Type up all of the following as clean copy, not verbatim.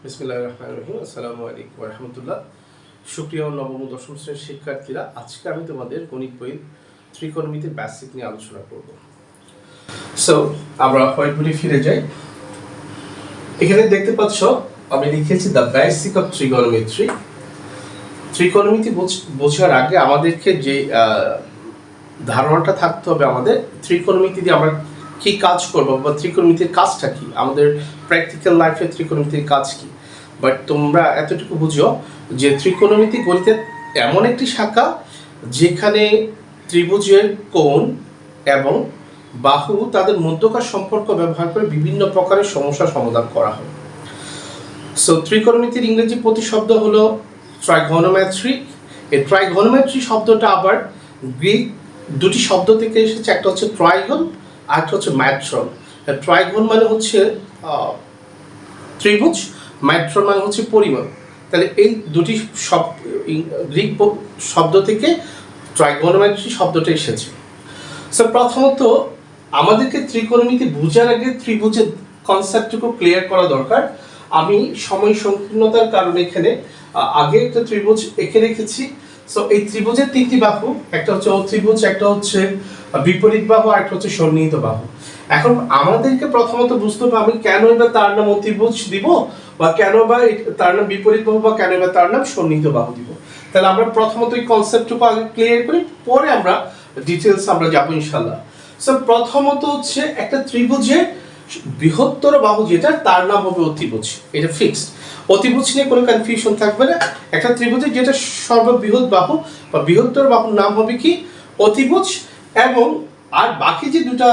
বিসমিল্লাহির রহমানির রহিম। আসসালামু আলাইকুম ওয়া রাহমাতুল্লাহ। সুপ্রিয় নবম ও দশম শ্রেণীর শিক্ষার্থীরা, আজকে আমি তোমাদের গণিত বইয়ের ত্রিকোণমিতির বেসিক নিয়ে আলোচনা করব। সো আমরা হোয়াইট বোর্ডে ফিরে যাই। এখানে দেখতে পাচ্ছ আমি লিখেছি দ্য বেসিক অফ ট্রিগোনোমেট্রি। ত্রিকোণমিতি বোঝার আগে আমাদেরকে যে ধারণাটা থাকতে হবে, আমাদের ত্রিকোণমিতি দিয়ে আমরা কি কাজ করব বা ত্রিকোণমিতির কাজটা কি, আমাদের প্র্যাকটিক্যাল লাইফে ত্রিকোণমিতির কাজ কি। বাট তোমরা এতটুকু বুঝো যে ত্রিকোণমিতি গণিতের এমন একটি শাখা যেখানে ত্রিভুজের কোণ এবং বাহু তাদের মধ্যকার সম্পর্ক ব্যবহার করে বিভিন্ন প্রকারের সমস্যার সমাধান করা হয়। সো ত্রিকোণমিতির ইংরেজি প্রতিশব্দ হলো ট্রাইগোনোমেট্রি। এই ট্রাইগোনোমেট্রি শব্দটা আবার গ্রিক দুটি শব্দ থেকে এসেছে, একটা হচ্ছে ট্রাইগন আর একটা হচ্ছে ম্যাট্রন। ট্রাইগন মানে হচ্ছে ত্রিভুজ, ম্যাট্রন মানে হচ্ছে পরিমাণ। তাহলে এই দুটি গ্রিক শব্দ থেকে ট্রাইগোনোমেট্রি শব্দটা এসেছে। সো প্রথমত আমাদেরকে ত্রিকোণমিতি বোঝার আগে ত্রিভুজের কনসেপ্টটুকু ক্লিয়ার করা দরকার। আমি সময় সংকীর্ণতার কারণে এখানে আগে একটা ত্রিভুজ এঁকে রেখেছি। সো এই ত্রিভুজের তিনটি বাহু, একটা হচ্ছে অত্রিভুজ, একটা হচ্ছে বিপরীত বাহু, আর একটা হচ্ছে সন্নিহিত বাহু। এখন আমাদেরকে প্রথমত বুঝতে হবে আমি কেন এবার তার নাম অত্রিভুজ দিব, বা কেন বা তার নাম বিপরীত বাহু, বা কেন এবার তার নাম সন্নিহিত বাহু দিব। তাহলে আমরা প্রথমত এই কনসেপ্টটুকু আগে ক্লিয়ার করি, পরে আমরা ডিটেলস আমরা যাবো ইনশাল্লাহ। সো প্রথমত হচ্ছে একটা ত্রিভুজের বৃহত্তর বাহু যেটা, তার নাম হবে অতিভুজ। এটা ফিক্সড। অতিভুজ নিয়ে কোনো কনফিউশন থাকবে না। একটা ত্রিভুজের যেটা সর্ববৃহৎ বাহু বা বৃহত্তর বাহুর নাম হবে কি? অতিভুজ। এবং আর বাকি যে দুটা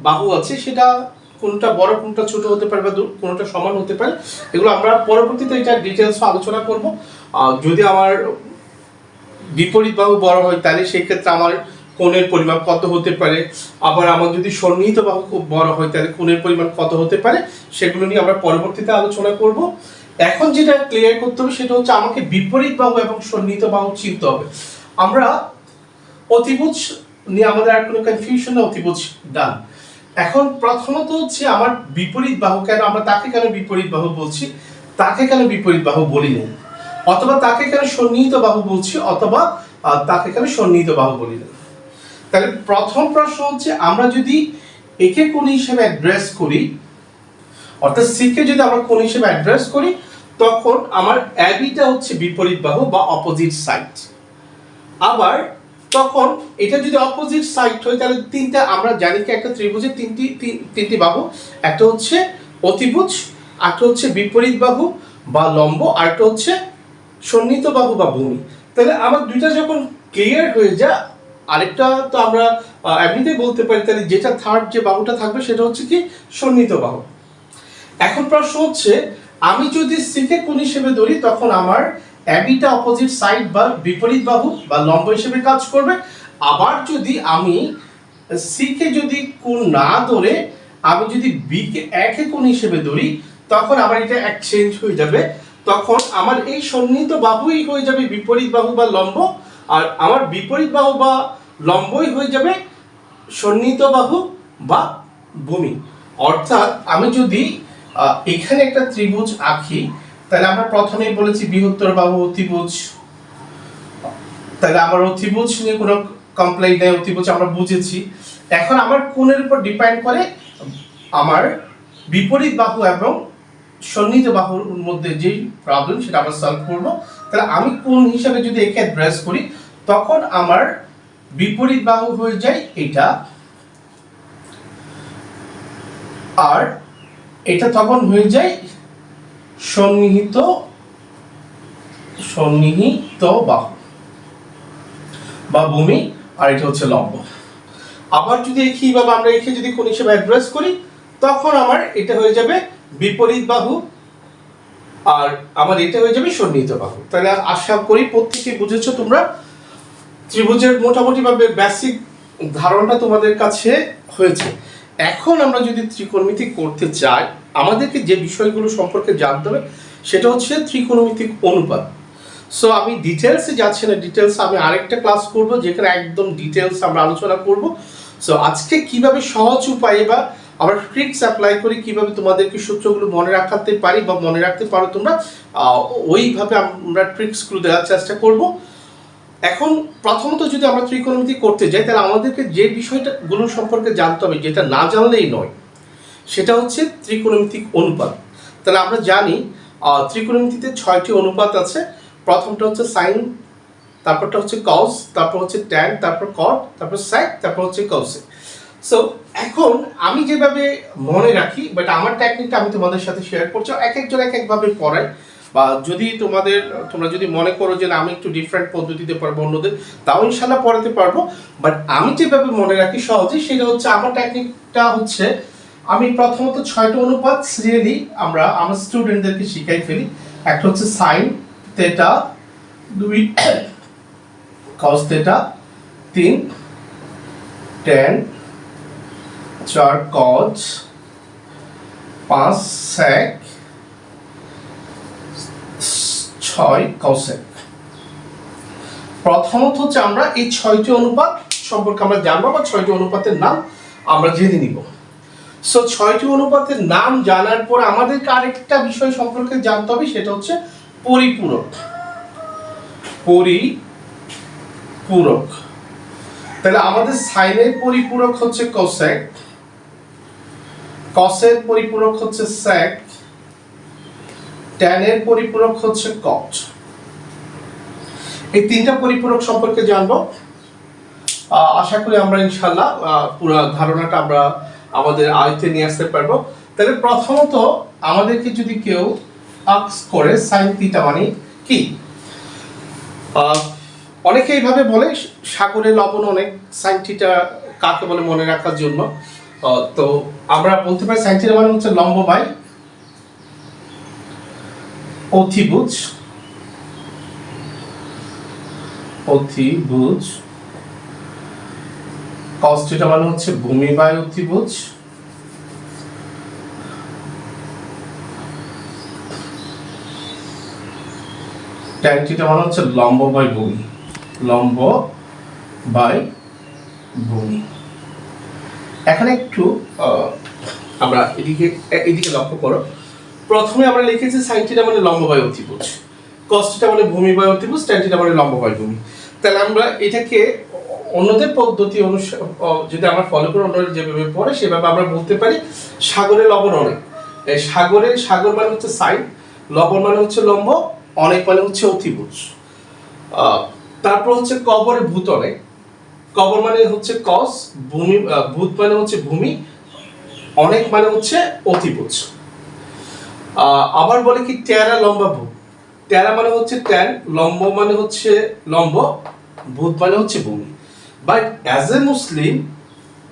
বাহু আছে সেটা কোনটা বড় কোনটা ছোট হতে পারে বা কোনটা সমান হতে পারে, এগুলো আমরা পরবর্তীতে এটা ডিটেলস আলোচনা করব। যদি আমার বিপরীত বাহু বড় হয় তাহলে সেই ক্ষেত্রে আমার কোণের পরিমাণ কত হতে পারে, আবার আমার যদি সন্নিহিত বাহু খুব বড় হয় তাহলে কোণের পরিমাণ কত হতে পারে, সেগুলো নিয়ে আমরা পরবর্তীতে আলোচনা করব। এখন যেটা ক্লিয়ার করতে হবে সেটা হচ্ছে আমাকে বিপরীত বাহু এবং সন্নিহিত বাহু চিনতে হবে। আমরা অতিভুজ নিয়ে আমাদের আর কোনো কনফিউশন না, অতিভুজ ডান। এখন প্রথমত হচ্ছে আমার বিপরীত বাহু কেন, আমরা তাকে কেন বিপরীত বাহু বলছি, তাকে কেন বিপরীত বাহু বলি না, অথবা তাকে কেন সন্নিহিত বাহু বলছি, অথবা তাকে কেন সন্নিহিত বাহু বলি না। তাহলে প্রথম প্রশ্ন হচ্ছে আমরা যদি একে কোণ হিসেবে অ্যাড্রেস করি, অর্থাৎ সি কে যদি আমরা কোণ হিসেবে অ্যাড্রেস করি, তখন আমার অ্যাবিটা হচ্ছে বিপরীত বাহু বা অপোজিট সাইড। আবার তখন এটা যদি অপোজিট সাইড হয় তাহলে তিনটা, আমরা জানি কি একটা ত্রিভুজের তিনটি বাহু, একটা হচ্ছে অতিভুজ, একটা হচ্ছে বিপরীত বাহু বা লম্ব, আর একটা হচ্ছে সন্নিহিত বাহু বা ভূমি। তাহলে আমার দুইটা যখন ক্লিয়ার হয়ে যায়, আরেকটা তো আমরা এমনিতেই বলতে পারি, তাহলে যেটা থার্ড যে বাহুটা থাকবে সেটা হচ্ছে কি? সন্নিহিত বাহু। এখন প্রশ্ন হচ্ছে আমি যদি সি কে কোণ হিসেবে ধরি, তখন আমার অ্যাবিটা অপোজিট সাইড বা বিপরীত বাহু বা লম্ব হিসেবে কাজ করবে। আবার যদি আমি সি কে যদি কোণ না ধরে আমি যদি বি কে একে কোণ হিসেবে ধরি, তখন আমার এটা এক্সচেঞ্জ হয়ে যাবে। তখন আমার এই সন্নিহিত বাহুই হয়ে যাবে বিপরীত বাহু বা লম্ব, আর আমার বিপরীত বাহু বা লম্বই হয়ে যাবে সন্নিহিত বাহু বা ভূমি। অর্থাৎ আমি যদি এখানে একটা ত্রিভুজ আঁকি, তাহলে আমরা প্রথমেই বলেছি বৃহত্তর বাহু অতিভুজ। তাহলে আমার অতিভুজ নিয়ে কোনো কমপ্লেইন নেই, অতিভুজ আমরা বুঝেছি। এখন আমার কোণের উপর ডিপেন্ড করে আমার বিপরীত বাহু এবং সন্নিহিত বাহুর মধ্যে যে প্রবলেম সেটা আমরা সলভ করব। তাহলে আমি কোণ হিসাবে যদি একে অ্যাড্রেস করি, তখন আমার বিপরীত বাহু হয়ে যায় এটা, আর এটা তখন হয়ে যায় সন্নিহিত বাহু বা ভূমি, আর এটা হচ্ছে লম্ব। আবার যদি একইভাবে আমরা একে যদি কোণ হিসেবে অ্যাড্রেস করি, তখন আমার এটা হয়ে যাবে বিপরীত বাহু, আর আমার এটা হয়ে যাবে সন্নিহিত বাহু। তাহলে আশা করি প্রত্যেকে বুঝেছো তোমরা। ত্রিভুজের মোটামুটি ভাবে বেসিক ধারণাটা তোমাদের কাছে হয়েছে। এখন আমরা যদি ত্রিকোণমিতি করতে চাই, আমাদেরকে যে বিষয়গুলো সম্পর্কে জানতে হবে সেটা হচ্ছে ত্রিকোণমিতিক অনুপাত। সো আমি ডিটেলসে যাচ্ছি না, ডিটেলস আমি আরেকটা ক্লাস করব যেখানে একদম ডিটেলস আমরা আলোচনা করব। সো আজকে কিভাবে সহজ উপায়ে বা আমরা ট্রিক্স অ্যাপ্লাই করি কিভাবে তোমাদেরকে সূত্রগুলো মনে রাখতে পারি বা মনে রাখতে পারো তোমরা, ওইভাবে আমরা ট্রিক্সগুলো দেওয়ার চেষ্টা করব। এখন প্রথমত যদি আমরা ত্রিকোণমিতি করতে যাই তাহলে আমাদেরকে যে বিষয়গুলো সম্পর্কে জানতে হবে, যেটা না জানলেই নয়, সেটা হচ্ছে ত্রিকোণমিতিক অনুপাত। তাহলে আমরা জানি ত্রিকোণমিতিতে 6টি অনুপাত আছে। প্রথমটা হচ্ছে সাইন, তারপরটা হচ্ছে কস, তারপর হচ্ছে ট্যান, তারপর কট, তারপর স্যাক, তারপর হচ্ছে কসেক। সো এখন আমি যেভাবে মনে রাখি, বাট আমার টেকনিকটা আমি তোমাদের সাথে শেয়ার করছি, এক একজন এক একভাবে পড়াই, বা যদি তোমরা যদি মনে করো যে আমি একটু ডিফারেন্ট পদ্ধতিতে পড়াবো অন্যদের, তাও ইনশাল্লাহ পড়াতে পারবো। বাট আমি যেভাবে মনে রাখি সহজে, সেটা হচ্ছে আমার টেকনিকটা হচ্ছে আমি প্রথমত 6টা অনুপাত সিরিয়ালি আমার স্টুডেন্টদেরকে শিখাই ফেলি। একটা হচ্ছে sine theta, 2 cos theta, 3 tan, 4 cot, 5 sec, 6 cosec. প্রথমত হচ্ছে আমরা এই 6টি অনুপাত সম্পর্কে আমরা জানবো, বা 6টি অনুপাতের নাম আমরা জেনে নিব। সো 6টি অনুপাতের নাম জানার পর আমাদেরকে আরেকটা বিষয় সম্পর্কে জানতে হবে, সেটা হচ্ছে পরিপূরক। পরিপূরক, তাহলে আমাদের সাইনের পরিপূরক হচ্ছে কোসেক, কসের পরিপূরক হচ্ছে স্যাক, ট্যানের পরিপূরক হচ্ছে কট। এই 3টা পরিপূরক সম্পর্কে জানবো। আশা করি আমরা ইনশাল্লাহ পুরো ধারণাটা আমরা আমাদের আয়ত্তে নিয়ে আসতে পারবো। তাহলে প্রথমত আমাদেরকে যদি কেউ আস্ক করে সাইন থিটা মানে কি, অনেকে এইভাবে বলে সাগরে লবণ অনেক, সাইন থিটা কাকে বলে মনে রাখার জন্য। তো আমরা বলতে পারি সাইন থিটা মানে হচ্ছে লম্ব বাই অতিভুজ, কস থিটা মানে হচ্ছে ভূমি বাই অতিভুজ, ট্যান থিটা মানে হচ্ছে লম্ব বাই ভূমি। এখানে একটু আমরা এদিকে লক্ষ্য করো। প্রথমে আমরা লিখেছি সাইন থিটা মানে লম্ব বাই অতিভুজ, কস থিটা মানে ভূমি বাই অতিভুজ, ট্যান থিটা মানে লম্ব বাই ভূমি। তাহলে আমরা এটাকে অন্যদের পদ্ধতি যদি আমরা ফলো করি, অন্যরা যেভাবে পড়ে সেভাবে আমরা বলতে পারি সাগরে লবণ অনেক। সাগর মানে হচ্ছে সাইন, লবণ মানে হচ্ছে লম্ব, অনেক মানে হচ্ছে অতিভুজ। তারপর হচ্ছে কবরে ভূত অনেক, কবর মানে হচ্ছে কস, ভূত মানে হচ্ছে ভূমি, অনেক মানে হচ্ছে অতিভুজ। আবার বলে কি ট্যারা লম্বা ভূত, ট্যারা মানে হচ্ছে ট্যান, লম্ব মানে হচ্ছে লম্ব, ভূত মানে হচ্ছে ভূমি। বাট অ্যাজ এ মুসলিম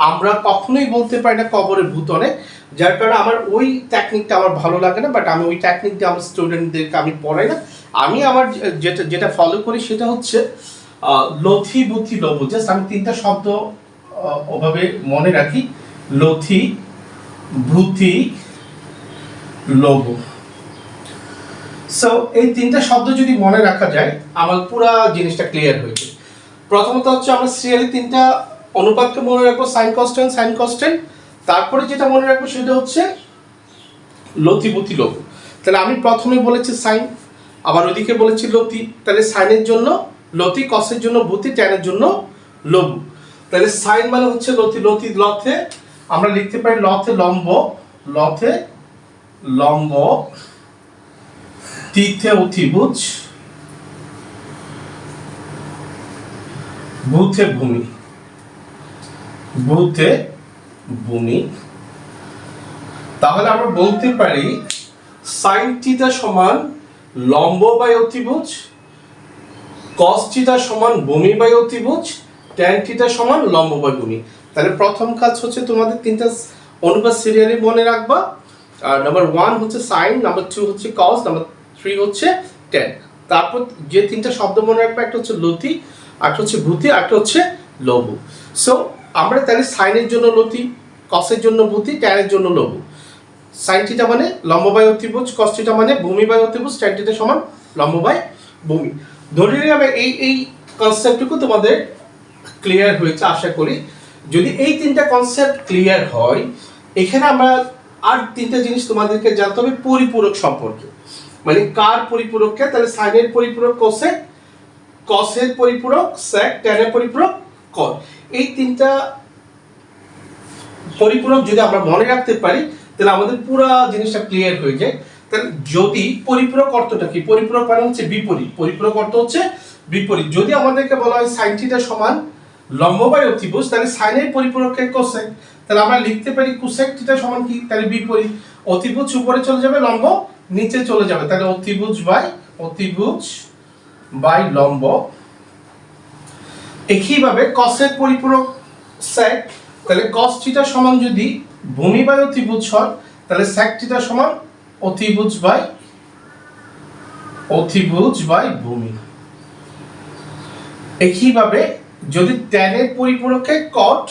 আমরা কখনোই বলতে পারি না কবরে ভূত অনেক, যার কারণে আমার ওই টেকনিকটা আমার ভালো লাগে না। বাট আমি ওই টেকনিকটা আমার স্টুডেন্টদেরকে আমি পড়াই না। আমি আমার যেটা ফলো করি সেটা হচ্ছে লথি, বুথি, লবু। জাস্ট আমি 3টা শব্দ ওভাবে মনে রাখি, লথি, ভূতি, লবু। সো এই 3টা শব্দ যদি মনে রাখা যায় আমার পুরো জিনিসটা ক্লিয়ার হয়ে যায়। প্রথমত হচ্ছে আমরা সিরিয়ালি 3টা অনুপাতকে মনে রাখবো, সাইন কনস্ট্যান্ট, সাইন কনস্ট্যান্ট। তারপরে যেটা মনে রাখবো সেটা হচ্ছে লথি, বুথি, লবু। তাহলে আমি প্রথমে বলেছি সাইন, আবার ওইদিকে বলেছি লথি। তাহলে সাইনের জন্য লথি, কসের জন্য ভূতি, ট্যানের জন্য লবু। তাহলে সাইন মানে হচ্ছে লথি, লথে আমরা লিখতে পারি লথে লম্ব, তিথে অতিভুজ, ভূতে ভূমি। তাহলে আমরা বলতে পারি সাইন থিটা সমান লম্ব বাই অতিভুজ, কস থিটা সমান ভূমি বাই অতিভুজ, ট্যান থিটা সমান লম্ব বাই ভূমি। তাহলে প্রথম কাজ হচ্ছে তোমাদের 3টা অনুপাত সিরিয়ালি মনে রাখবা। আর নাম্বার 1 হচ্ছে সাইন, নাম্বার 2 হচ্ছে কস, নাম্বার 3 হচ্ছে ট্যান। তারপর যে 3টা শব্দ মনে রাখবা, একটা হচ্ছে লথি, একটা হচ্ছে ভূতি, একটা হচ্ছে লবু। সো আমরা তাহলে সাইনের জন্য লথি, কসের জন্য ভূতি, ট্যানের জন্য লবু। সাইন থিটা মানে লম্ব বাই অতিভুজ, কস থিটা মানে ভূমি বাই অতিভুজ, ট্যান থিটা সমান লম্ব বাই ভূমি। ধরে নিয়ে আমি এই কনসেপ্টটুকু তোমাদের ক্লিয়ার হয়েছে আশা করি। যদি এই 3টা কনসেপ্ট ক্লিয়ার হয় এখানে আমরা আর তিনটা জিনিস তোমাদেরকে জানতে হবে পরিপূরক সম্পর্কে, মানে কার পরিপূরককে, তাহলে সাইনের পরিপূরক কোসেক, কসের পরিপূরক সেক, ট্যানের পরিপূরক কট। এই তিনটা পরিপূরক যদি আমরা মনে রাখতে পারি তাহলে আমাদের পুরো জিনিসটা ক্লিয়ার হয়ে যায়। তাহলে যদি পরিপূরক অর্থটা কি, পরিপূরক মানে হচ্ছে বিপরীত, পরিপূরক অর্থ হচ্ছে বিপরীত। যদি আমাদেরকে বলা হয় সাইন থিটা সমান লম্ব বাই অতিভুজ, তাহলে সাইনের পরিপূরককে কোসেক, তাহলে আমরা লিখতে পারি কোসেক থিটা সমান কি, তাহলে বিপরীত, অতিভুজ উপরে চলে যাবে, লম্ব নিচে চলে যাবে, তাহলে অতিভুজ বাই লম্ব। একইভাবে কসের পরিপূরক সেক, তাহলে কস থিটা সমান যদি ভূমি বাই অতিভুজ হয়, তাহলে সেক থিটা সমান অতিভুজ বাই ভূমি। একইভাবে যদি ট্যানের পরিপূরকে কট,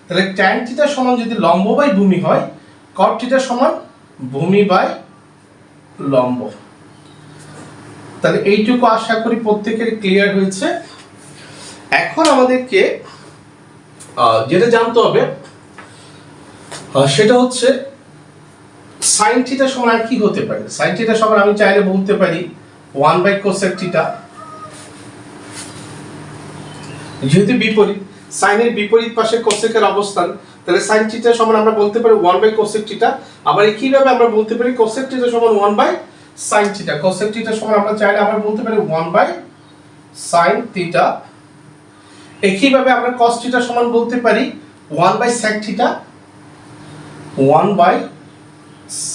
তাহলে ট্যান থিটা সমান যদি লম্ব বাই ভূমি হয়, কট থিটা সমান ভূমি বাই লম্ব। তাহলে এইটুকু আশা করি প্রত্যেকের ক্লিয়ার হয়েছে। এখন আমাদেরকে যেটা জানতে হবে সেটা হচ্ছে সাইন থিটা সমান আর কি হতে পারে। সাইন থিটা সমান আমি চাইলে বলতে পারি 1 বাই কোসেক থিটা, যেহেতু বিপরীত, সাইনের বিপরীত পাশে কোসেকের অবস্থান, তাহলে সাইন থিটা সমান আমরা বলতে পারি 1 বাই কোসেক থিটা। আবার একইভাবে আমরা বলতে পারি কোসেক থিটা সমান 1 by sine theta. Cosec theta সমান আমরা চাইলে আবার বলতে পারি 1 বাই সাইন থিটা। একইভাবে আমরা কস থিটা সমান বলতে পারি 1 by sec theta, 1 by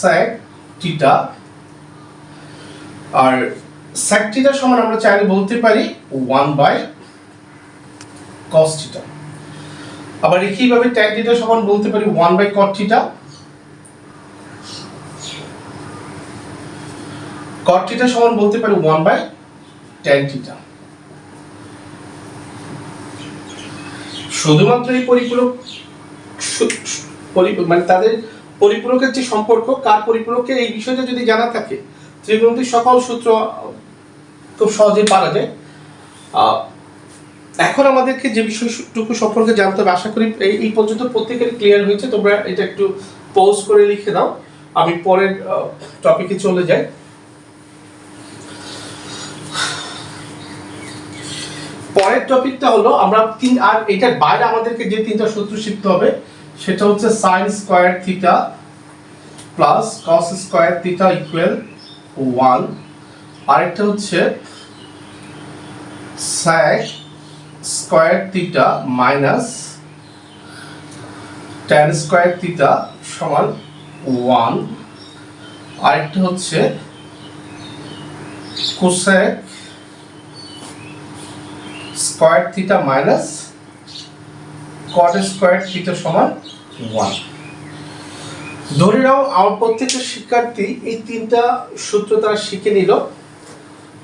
sec theta. আর সেক থিটা সমান আমরা চাইলে বলতে পারি 1 বাই cos থিটা। আবার একইভাবে tan থিটা সমান বলতে পারি 1 by cot theta, cot theta সমান বলতে পারি 1 বাই tan থিটা। শুধুমাত্র এই পরিপূরক মানে তাদের পরিপূরকের যে সম্পর্ক, কার পরিপূরকের এই বিষয়টা যদি জানা থাকে, ত্রিকোণমিতির সকল সূত্র খুব সহজেই পারা যায়। এখন আমাদেরকে যে বিষয়টুকু সম্পর্কে জানতে হবে, আশা করি এই পর্যন্ত প্রত্যেকের ক্লিয়ার হয়েছে। তোমরা এটা একটু পজ করে লিখে দাও, আমি পরের টপিকে চলে যাই। পরের টপিকটা হলো আমরা আর এটার বাইরে আমাদেরকে যে তিনটা সূত্র শিখতে হবে সেটা হচ্ছে sign square theta plus cos square theta equal 1, আরেকটা হচ্ছে sec square theta minus tan square theta সমান 1, আরেকটা হচ্ছে cosec square theta minus cot square theta সমান 1। ধরে নাও আমার প্রত্যেকটা শিক্ষার্থী এই তিনটা সূত্র তারা শিখে নিল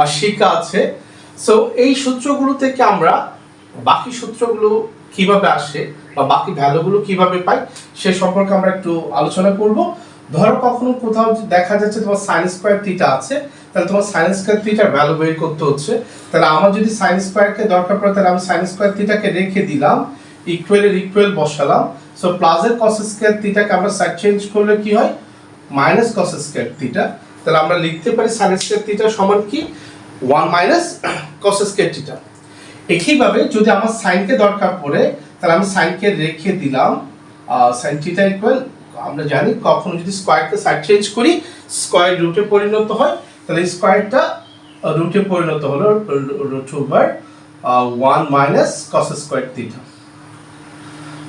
আর শিখা আছে। সো এই সূত্রগুলো থেকে আমরা বাকি সূত্রগুলো কিভাবে আসে বা বাকি ভ্যালুগুলো কিভাবে পাই সে সম্পর্কে আমরা একটু আলোচনা করব। ধরো কখনো কোথাও দেখা যাচ্ছে তোমার সাইন স্কয়ার থিটা আছে, তাহলে তোমার সাইন স্কয়ার থিটার ভ্যালু বের করতে হচ্ছে। তাহলে আমার যদি সাইন স্কয়ারকে দরকার পড়ে, তাহলে আমি সাইন স্কয়ার থিটাকে রেখে দিলাম, ইকুয়ালের ইকুয়াল বসালাম। সো প্লাসের কস স্কয়ার থিটাকে আমরা সাইড চেঞ্জ করলে কি হয়, মাইনাস কস স্কয়ার থিটা। তাহলে আমরা লিখতে পারি সাইন স্কয়ার থিটা সমান কি 1 মাইনাস কস স্কয়ার থিটা। একইভাবে যদি আমার সাইনকে দরকার পড়ে, তাহলে আমি সাইনকে রেখে দিলাম, সাইন থিটা ইকুয়াল, আমরা জানি কখনো যদি স্কয়ারকে সাইড চেঞ্জ করি স্কয়ার রুটে পরিণত হয়, তাহলে স্কয়ারটা রুটে পরিণত হলো root over 1 minus cos square theta.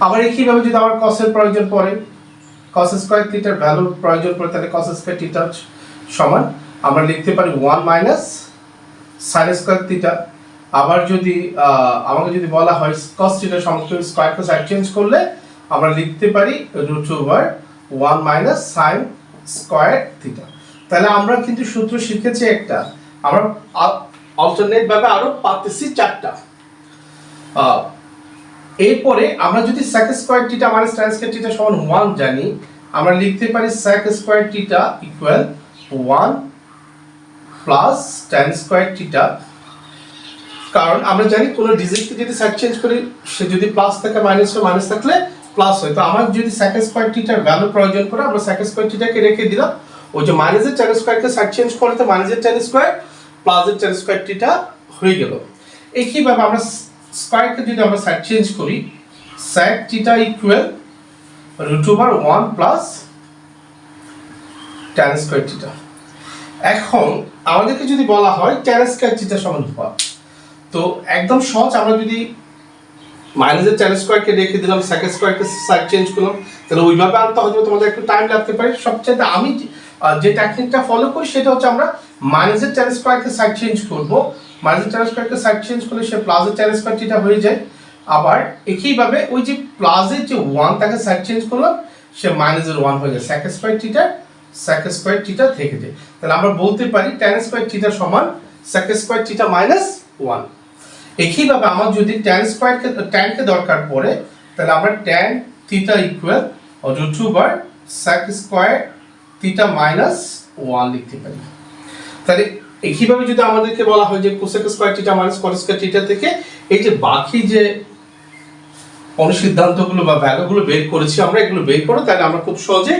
আবার একইভাবে যদি আমার কসের প্রয়োজন পড়ে, কস স্কয়ার থিটার ভ্যালুর প্রয়োজন পড়ে, তাহলে কস স্কয়ার থিটা সমান আমরা লিখতে পারি 1 মাইনাস সাইন স্কয়ার থিটা। আবার যদি আমাকে যদি বলা হয় cos থিটা সমান স্কয়ারকে সাইড চেঞ্জ করলে আমরা লিখতে পারি root over 1 minus sine square theta. তাহলে আমরা কিন্তু সূত্র শিখেছি একটা, আমরা অল্টারনেট ভাবে আরো পাচ্ছি চারটা। এরপরে আমরা যদি sec square theta minus tan square theta সমান 1 জানি, আমরা লিখতে পারি sec square theta equal 1 plus tan square theta. কারণ আমরা জানি কোনো ডিজিটকে যদি সাইড চেঞ্জ করি, সে যদি প্লাস থাকে মাইনাস হয়, মাইনাস থাকলে প্লাস হয়, তো আমার যদি sec স্কয়ার থিটার ভ্যালু প্রয়োজন করে আমরা sec স্কয়ার থিটাকে রেখে দিলাম, ওই যে মাইনাসের tan স্কয়ারকে সাইড চেঞ্জ করতে মাইনাসের tan স্কয়ার প্লাসের tan স্কয়ার থিটা হয়ে গেল। একইভাবে আমরা স্কয়ারকে যদি আমরা সাইড চেঞ্জ করি, sec theta equal √1 plus tan square theta. এখন আমাদেরকে যদি বলা হয় tan স্কয়ার থিটা সমান হয়, তো একদম সহজ, আমরা যদি মাইনাসের tan স্কয়ারকে রেখে দিলাম, sec স্কয়ারকে সাইড চেঞ্জ করলাম, তাহলে ওইভাবে আনতে হয়তো তোমাদের একটু টাইম লাগতে পারে। সবচেয়ে আমি যে টেকনিকটা ফলো করি সেটা হচ্ছে আমরা মাইনাসের tan স্কয়ারকে সাইড চেঞ্জ করব, মাইনাসের tan স্কয়ারকে সাইড চেঞ্জ করলে সে প্লাসের tan স্কয়ার থিটা হয়ে যায়। আবার একইভাবে ওই যে প্লাসের যে 1 তাকে সাইড চেঞ্জ করলাম, সে মাইনাসের 1 হয়ে যায়, sec স্কয়ার থিটা থেকে যায়। তাহলে আমরা বলতে পারি tan স্কয়ার থিটা সমান sec স্কয়ার থিটা মাইনাস 1। একইভাবে আমার যদি tan কে দরকার পড়ে, তাহলে আমরা tan theta equal √2 sec square theta minus 1 লিখতে পারি। তাহলে একইভাবে যদি আমাদেরকে বলা হয় যে cosec square theta minus cot square theta থেকে এই যে বাকি যে অনুসিদ্ধান্তগুলো বা ভ্যালুগুলো বের করেছি আমরা, এগুলো বের করো, তাহলে আমরা খুব সহজে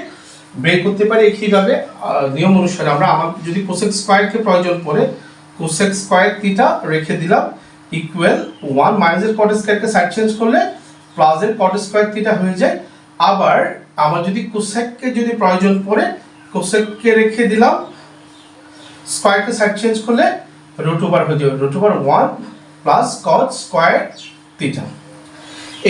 বের করতে পারি। একইভাবে নিয়ম অনুসারে আমরা আমার যদি cosec স্কয়ারকে প্রয়োজন পড়ে, cosec স্কয়ার থিটা রেখে দিলাম ইকুয়াল 1 মাইনাসের cot স্কয়ারকে সাইড চেঞ্জ করলে প্লাসের cot স্কয়ার থিটা হয়ে যায়। আবার আমার যদি cosec কে যদি প্রয়োজন পড়ে, cosec কে রেখে দিলাম, স্কয়ারকে সাইড চেঞ্জ করলে √1 হয়ে যাবে, √1 প্লাস cot স্কয়ার থিটা।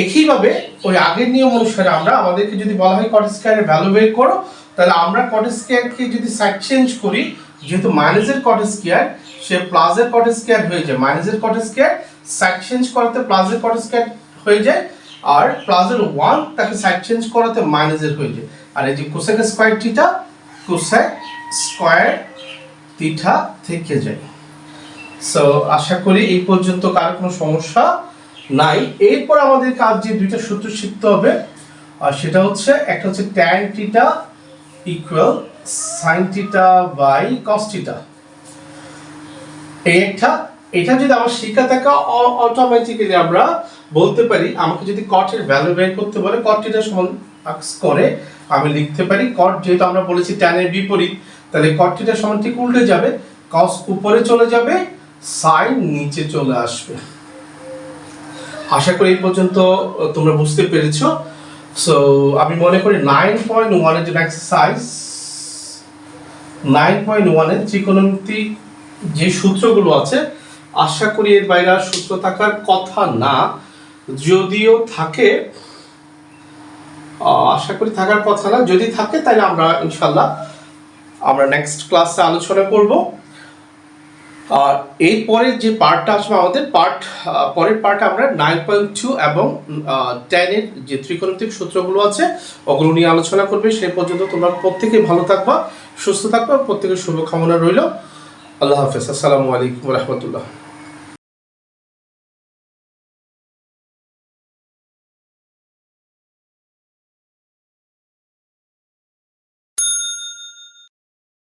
একইভাবে ওই আগের নিয়ম অনুসারে আমরা আমাদেরকে যদি বলা হয় cot স্কয়ারের ভ্যালু বের করো, তাহলে আমরা cot স্কয়ারকে যদি সাইড চেঞ্জ করি, যেহেতু মাইনাসের cot স্কয়ার সে প্লাসের cot স্কয়ার হয়ে যায়, মাইনাসের cot স্কয়ার সাইড চেঞ্জ করাতে প্লাসের cot স্কয়ার হয়ে যায়, আর প্লাসের 1 তাকে সাইড চেঞ্জ করাতে মাইনাসের হয়ে যায়। আর এই যে cosec square theta cosec square theta থেকে যায়। সো আশা করি এই পর্যন্ত কার কোনো সমস্যা নাই। এরপর আমাদের কাজ যে দুইটা সূত্র শিখতে হবে, আর সেটা হচ্ছে একটা হচ্ছে tan theta equal sin theta by cos theta. এটা যদি আমার শিখা থাকে অটোমেটিক্যালি আমরা বলতে পারি, আমাকে যদি cot এর ভ্যালু বের করতে বলে cot থিটা সমান করে আমি লিখতে পারি cot, যেহেতু আমরা বলেছি tan এর বিপরীত, তাহলে cot থিটা সমান ঠিক উল্টে যাবে, cos উপরে চলে যাবে, sin নিচে চলে আসবে। আশা করি এই পর্যন্ত তোমরা বুঝতে পেরেছো। সো আমি মনে করি 9.1 এর জন্য এক্সারসাইজ 9.1 এর ত্রিকোণমিতিক যে সূত্রগুলো আছে, আশা করি এর বাইরে সূত্র থাকার কথা না, যদিও থাকে আশা করি থাকার কথা না, যদি থাকে তাহলে আমরা ইনশাআল্লাহ আমরা নেক্সট ক্লাসে আলোচনা করব। আর এরপরের যে পার্টটা আসবে আমাদের পরের পার্টে আমরা 9.2 এবং 10 এর যে ত্রিকোণমিতিক সূত্রগুলো আছে ওগুলো নিয়ে আলোচনা করবে। সেই পর্যন্ত তোমরা প্রত্যেকেই ভালো থাকবা, সুস্থ থাকবা, প্রত্যেকের শুভকামনা রইল। আল্লাহ হাফেজ, আসসালামু আলাইকুম ওয়া রাহমাতুল্লাহ।